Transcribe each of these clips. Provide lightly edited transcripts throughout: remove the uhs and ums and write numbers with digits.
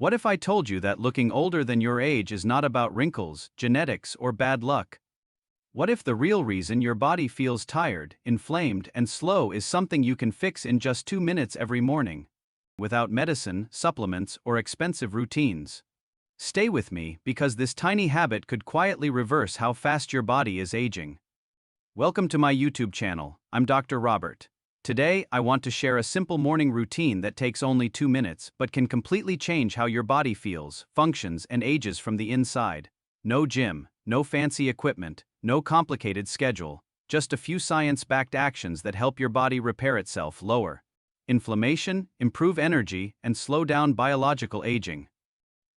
What if I told you that looking older than your age is not about wrinkles, genetics, or bad luck? What if the real reason your body feels tired, inflamed, and slow is something you can fix in just 2 minutes every morning, without medicine, supplements, or expensive routines? Stay with me, because this tiny habit could quietly reverse how fast your body is aging. Welcome to my YouTube channel. I'm Dr. Robert. Today, I want to share a simple morning routine that takes only 2 minutes but can completely change how your body feels, functions, and ages from the inside. No gym, no fancy equipment, no complicated schedule, just a few science-backed actions that help your body repair itself, lower inflammation, improve energy, and slow down biological aging.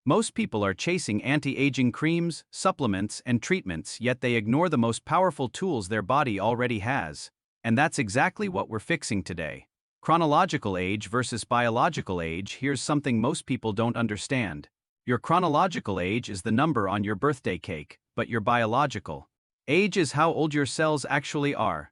Most people are chasing anti-aging creams, supplements, and treatments, yet they ignore the most powerful tools their body already has. And that's exactly what we're fixing today. Chronological age versus biological age. Here's something most people don't understand. Your chronological age is the number on your birthday cake, but your biological age is how old your cells actually are.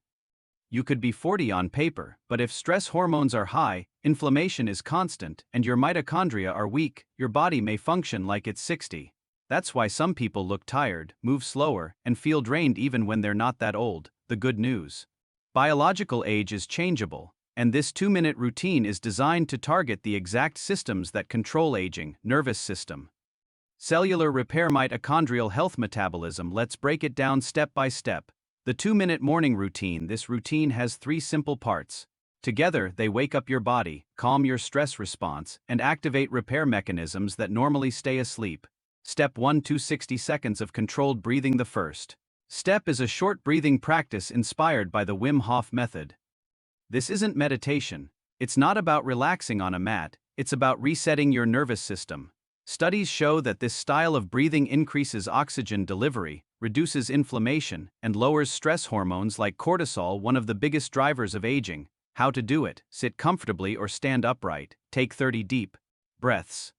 You could be 40 on paper, but if stress hormones are high, inflammation is constant, and your mitochondria are weak, your body may function like it's 60. That's why some people look tired, move slower, and feel drained even when they're not that old. The good news: biological age is changeable, and this 2-minute routine is designed to target the exact systems that control aging: nervous system, cellular repair, mitochondrial health, metabolism. Let's break it down step by step. The 2-minute morning routine. This routine has 3 simple parts. Together, they wake up your body, calm your stress response, and activate repair mechanisms that normally stay asleep. Step 1: 60 seconds of controlled breathing. The first step is a short breathing practice inspired by the Wim Hof method. This isn't meditation. It's not about relaxing on a mat, it's about resetting your nervous system. Studies show that this style of breathing increases oxygen delivery, reduces inflammation, and lowers stress hormones like cortisol, one of the biggest drivers of aging. How to do it: sit comfortably or stand upright. Take 30 deep breaths.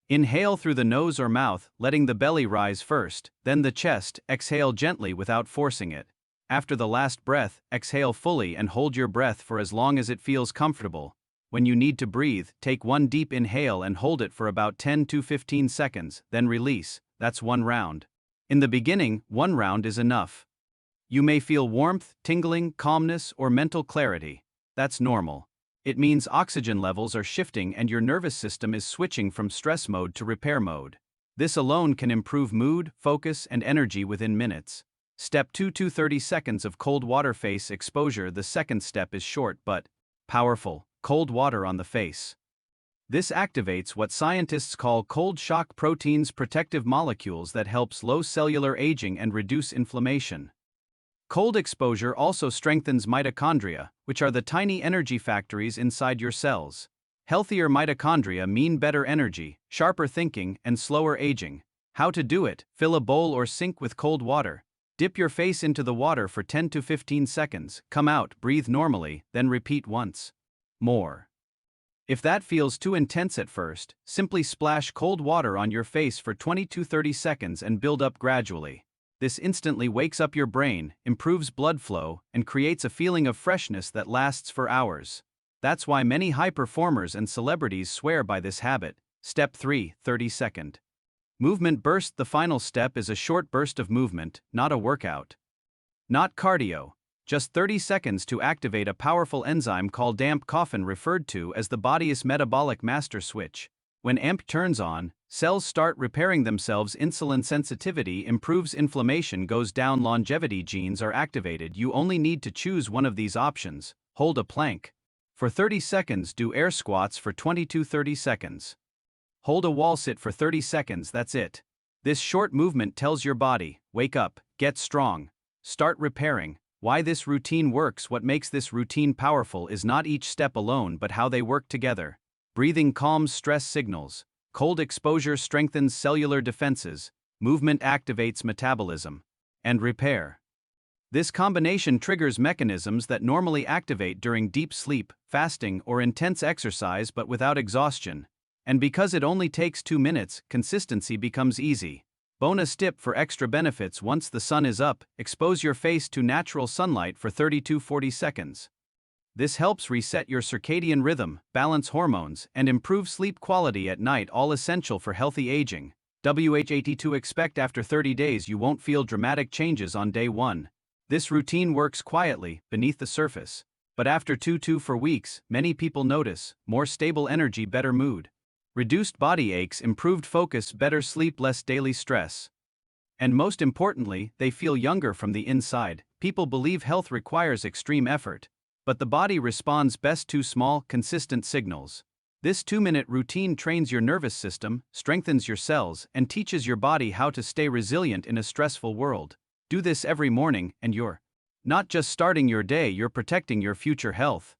Inhale through the nose or mouth, letting the belly rise first, then the chest. Exhale gently without forcing it. After the last breath, exhale fully and hold your breath for as long as it feels comfortable. When you need to breathe, take 1 deep inhale and hold it for about 10 to 15 seconds, then release. That's 1 round. In the beginning, 1 round is enough. You may feel warmth, tingling, calmness, or mental clarity. That's normal. It means oxygen levels are shifting and your nervous system is switching from stress mode to repair mode. This alone can improve mood, focus, and energy within minutes. Step 2: 30 seconds of cold water face exposure. The second step is short but powerful: cold water on the face. This activates what scientists call cold shock proteins, protective molecules that help slow cellular aging and reduce inflammation. Cold exposure also strengthens mitochondria, which are the tiny energy factories inside your cells. Healthier mitochondria mean better energy, sharper thinking, and slower aging. How to do it: fill a bowl or sink with cold water. Dip your face into the water for 10 to 15 seconds, come out, breathe normally, then repeat once more. If that feels too intense at first, simply splash cold water on your face for 20 to 30 seconds and build up gradually. This instantly wakes up your brain, improves blood flow, and creates a feeling of freshness that lasts for hours. That's why many high performers and celebrities swear by this habit. Step 3: 30-second movement burst. The final step is a short burst of movement, not a workout, not cardio. Just 30 seconds to activate a powerful enzyme called AMP, often referred to as the body's metabolic master switch. When AMP turns on, cells start repairing themselves. Insulin sensitivity improves, inflammation goes down, longevity genes are activated. You only need to choose one of these options. Hold a plank for 30 seconds. Do air squats for 20 to 30 seconds. Hold a wall sit for 30 seconds. That's it. This short movement tells your body, wake up, get strong, start repairing. Why this routine works: what makes this routine powerful is not each step alone but how they work together. Breathing calms stress signals. Cold exposure strengthens cellular defenses. Movement activates metabolism and repair. This combination triggers mechanisms that normally activate during deep sleep, fasting, or intense exercise but without exhaustion. And because it only takes 2 minutes, consistency becomes easy. Bonus tip for extra benefits: once the sun is up, expose your face to natural sunlight for 30 to 40 seconds. This helps reset your circadian rhythm, balance hormones, and improve sleep quality at night, all essential for healthy aging. WHAT to expect after 30 days you won't feel dramatic changes on day 1. This routine works quietly, beneath the surface. But after 2 for weeks, many people notice more stable energy, better mood, reduced body aches, improved focus, better sleep, less daily stress. And most importantly, they feel younger from the inside. People believe health requires extreme effort, but the body responds best to small, consistent signals. This 2-minute routine trains your nervous system, strengthens your cells, and teaches your body how to stay resilient in a stressful world. Do this every morning, and you're not just starting your day, you're protecting your future health.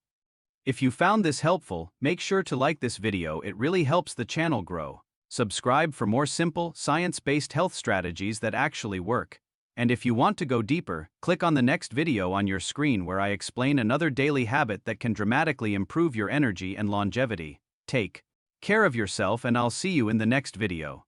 If you found this helpful, make sure to like this video, it really helps the channel grow. Subscribe for more simple, science-based health strategies that actually work. And if you want to go deeper, click on the next video on your screen where I explain another daily habit that can dramatically improve your energy and longevity. Take care of yourself, and I'll see you in the next video.